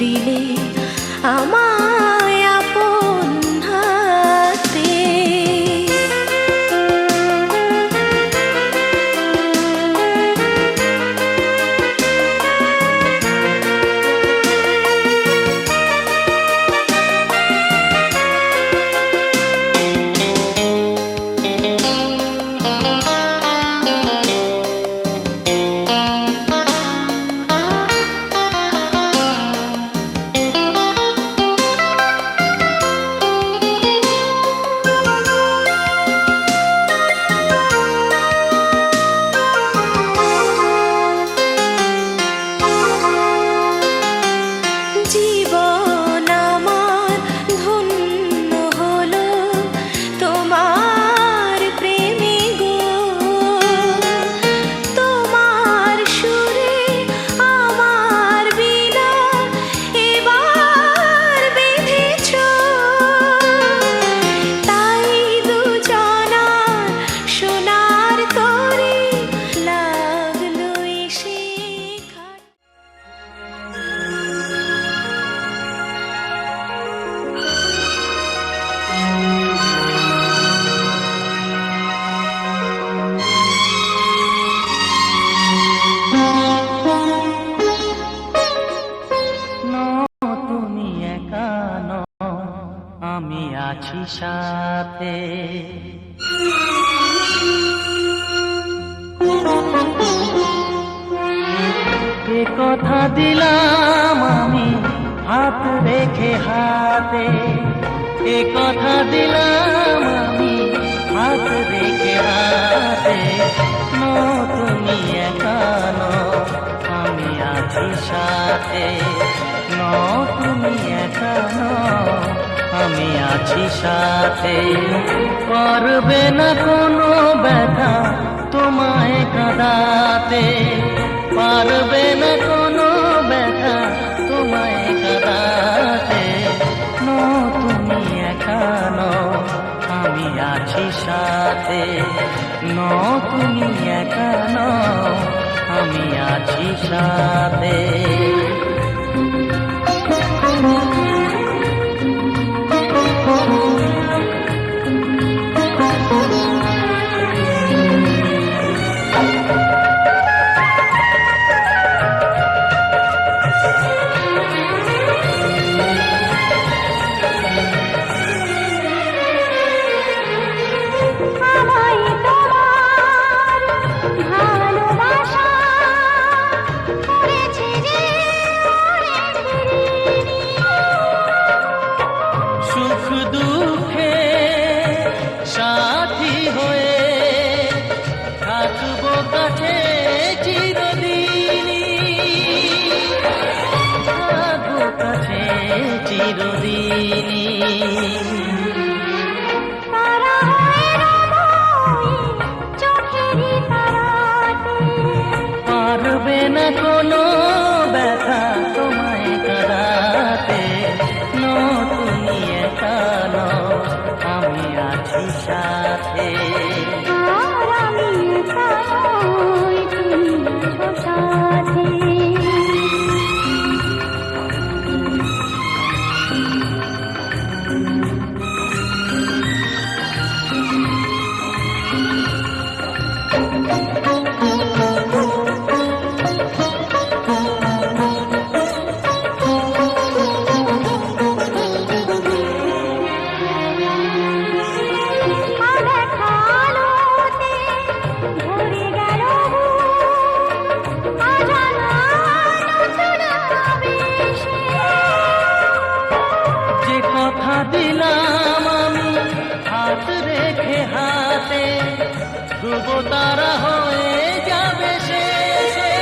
দিলে আমায় আপন হাতে। আমি আছি সাথে, এ কথা দিলাম আমি হাত রেখে হাতে, এ কথা দিলাম আমি হাত রেখে হাতে। তুমি একা নও, আমি আছি সাথে, তুমি একা নও, আমি আছি সাথে। পারবে না কোনো ব্যথা তোমায় কাঁদাতে, পারবে না কোনো ব্যথা তোমায় কাঁদাতে। তুমি একা নও, আমি আছি সাথে, তুমি একা নও, আমি আছি সাথে। পারবে না কোনো ব্যথা তোমায় কাঁদাতে, তুমি একা নও, আমি আছি সাথে। দিলাম আমি হাত রেখে হাতে, ধ্রুব তারা হয়ে যাবে শেষে,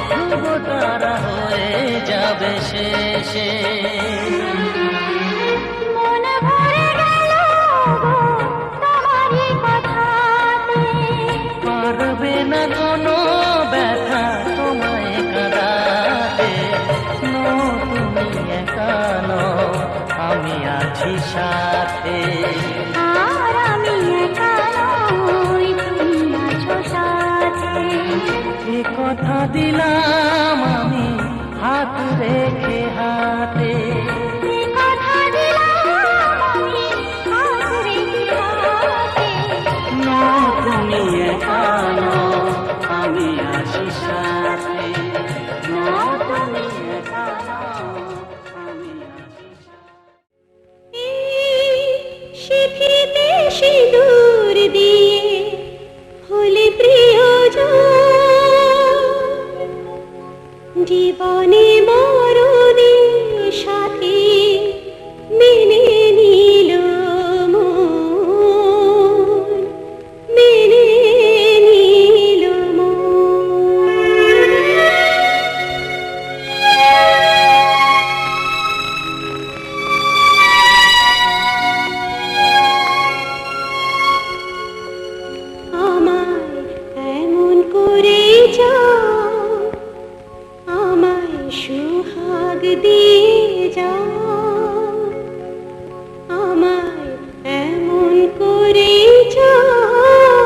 ধ্রুব তারা হয়ে যাবে শেষে। পারবে না কোনো ব্যথা তোমায় কাঁদাতে, তুমি একা নও, আমি আছি সাথে। এ কথা দিলাম আমি হাত রেখে হাতে কথা দিলাম আমি হাত রেখে হাতে। তুমি একা নও, আমি আছি সাথে। তুমি একা নও, আমি আছি সাথে। সিঁথিতে সিঁদুর দিয়ে হলে প্রিয়জন, জীবনে মরণে সাথে মেনে নিল মন, মেনে নিল মন। আমায় এমন করে যাও, আমায় সুহাগ দিয়ে যাও, আমায় এমন করে যাও,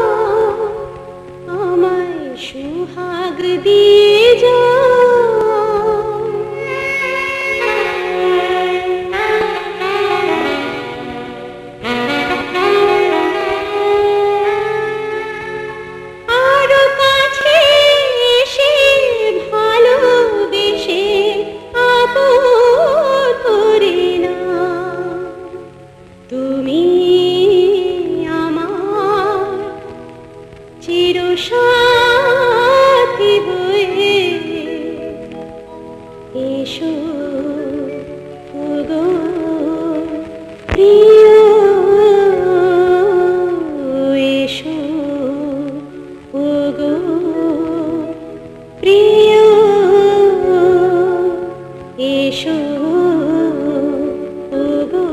আমায় সুহাগ দিয়ে যাও। আরো কাছে এসে ভালোবেসে আপন করে নাও, তুমি আমার চিরসাথী হয়ে এসো ওগো প্রিয়, এসো ওগো প্রিয়, এসো ওগো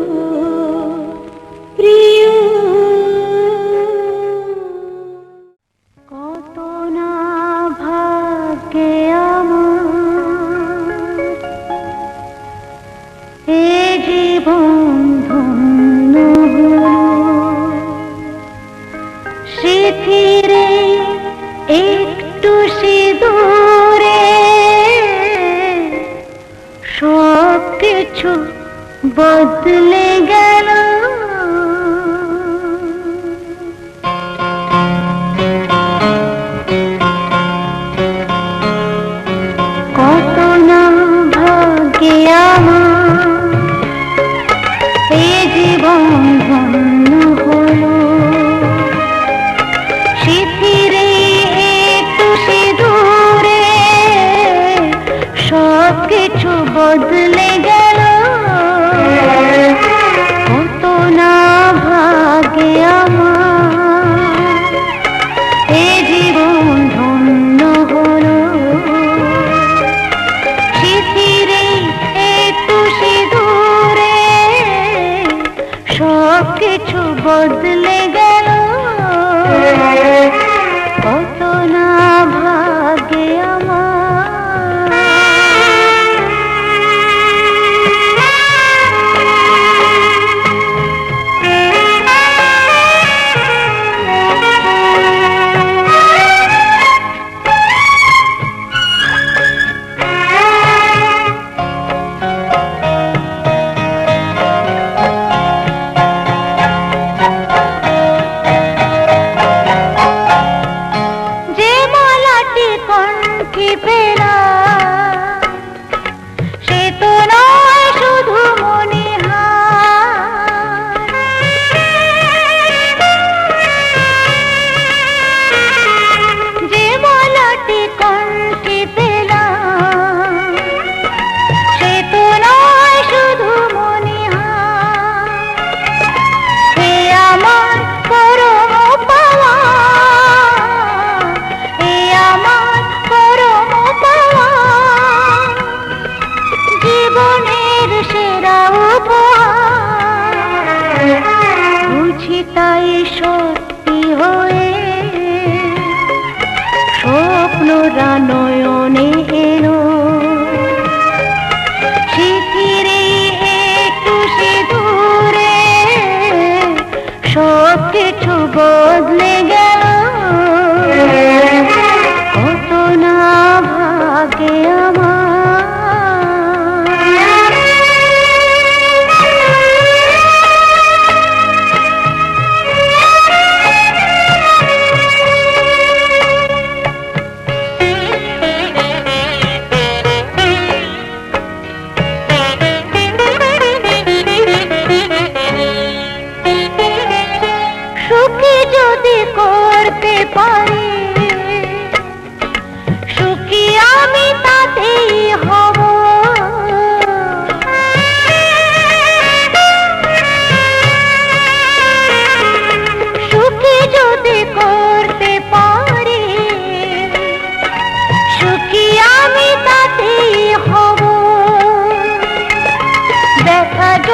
প্রিয়। কত না ভাগ্যে আমার এ জীবন ধন্য হলো, স্মৃতিরে একটু সিঁদুরে সব কিছু বদলে গেল। কত না ভাগ্যে আমার এ জীবন ধন্য হলো, স্মৃতিরে একটু সিঁদুরে সব কিছু বদলে গেল। কত না ভাগ্যে আমার এ জীবন ধন্য হলো, স্মৃতিরে একটু সিঁদুরে সব কিছু বদলে গেল। কত না ভাগ্যে আমার।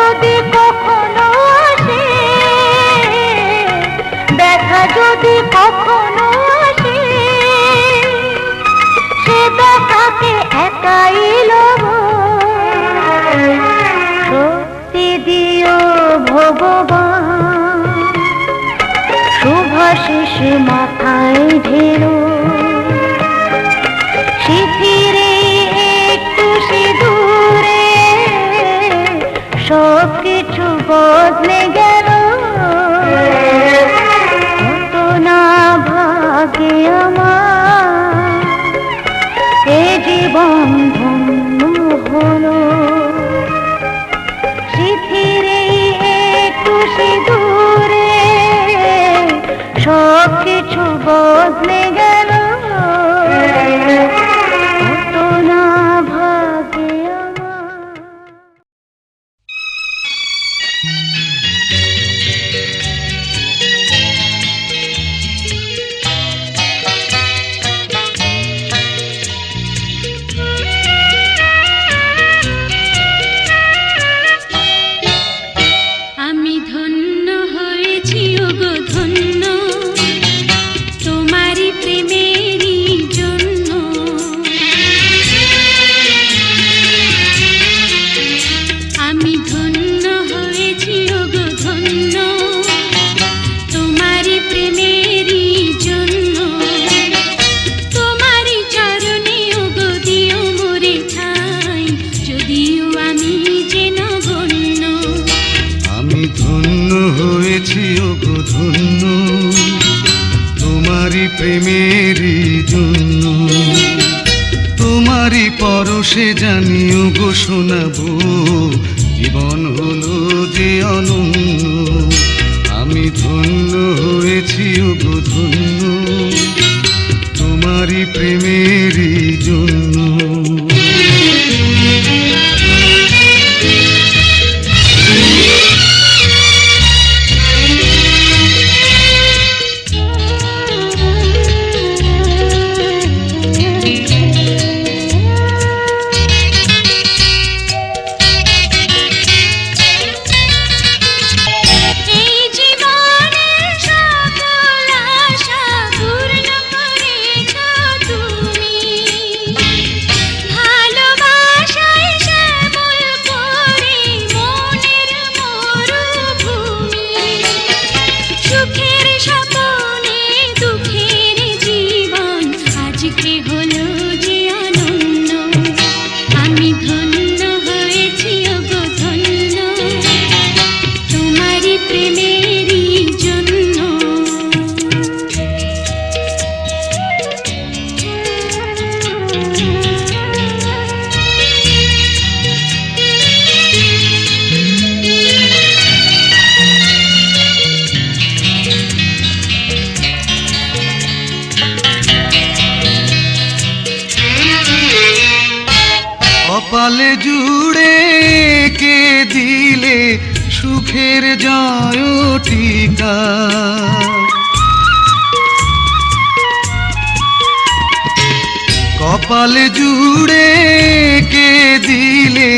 যদি কখনো আসে, দেখা যদি কখনো আসে, সে দেখাকে একাই লব। শক্তি দিও ভগবান, শুভাশিস মাথায় ঢেলো। শিথিরে একটু সিঁদুরে সব কিছু বদলে গেল। কত না ভাগে আমার এ জীবন ধন্য হলো। শিথিরে একটু সিঁদুরে সব কিছু বদলে গেল। কত না ভাগে আমার। আমি ধন্য হয়েছি ওগো ধন্য, তোমারই প্রেমেরই জন্য। আমি ধন্য হয়েছি ওগো ধন্য, তোমারই প্রেমেরই জন্য। তোমারই চরণে ওগো দিও মোরে ঠাই, যদিও আমি যে নগণ্য। আমি ধন্য হয়েছি ওগো ধন্য, তোমারই প্রেমেরই জন্য। তোমারই পরশে জানিও গো শোনাবো, জীবন হলো যে অনন্য। আমি ধন্য হয়েছি ওগো ধন্য, তোমারই প্রেমেরই জন্য। এই জীবনের সকল আশা পূর্ণ করেছ তুমি, ভালোবাসায় শ্যামল করে মনের মরুভূমি। সুখের স্বপনে দুঃখের জীবন আজকে হলো যে অনন্য। আমি ধন্য হয়েছি ওগো ধন্য, তোমারই প্রেমেরই জন্য। কপালে জুড়ে কে দিলে সুখের জয় টিকা। কপালে জুড়ে কে দিলে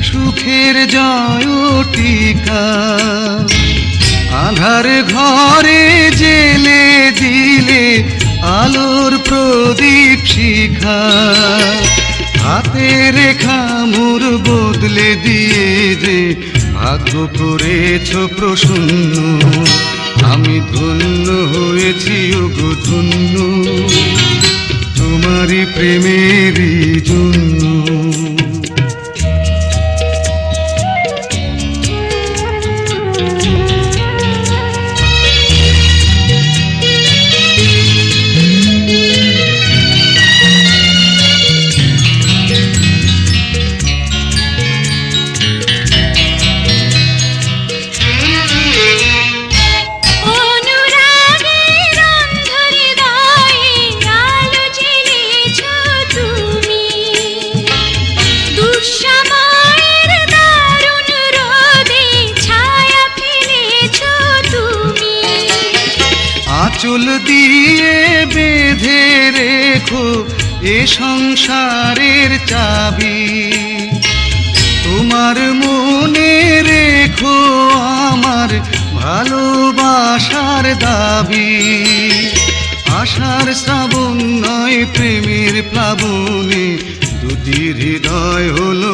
সুখের জয় টিকা। আধার ঘরে জেলে দিলে আলোর প্রদীপ শিখা। হাতে রেখা মোর বদলে দিয়ে যে ভাগ্য করেছ প্রসন্ন। আমি ধন্য হয়েছি ওগো ধন্য, তোমারই প্রেমেরই জন্য। অনুরাগের অন্ধহৃদয়ে আলো জ্বেলেছ তুমি, দুঃসময়ের দারুণ রোদে ছায়া ফেলেছ তুমি। আঁচল দিয়ে বেঁধে রেখো এ সংসারের চাবি, তোমার মনে রে দাবি আশার শ্রাবণ নয় প্রেমের প্লাবনে দুটি হৃদয় হলো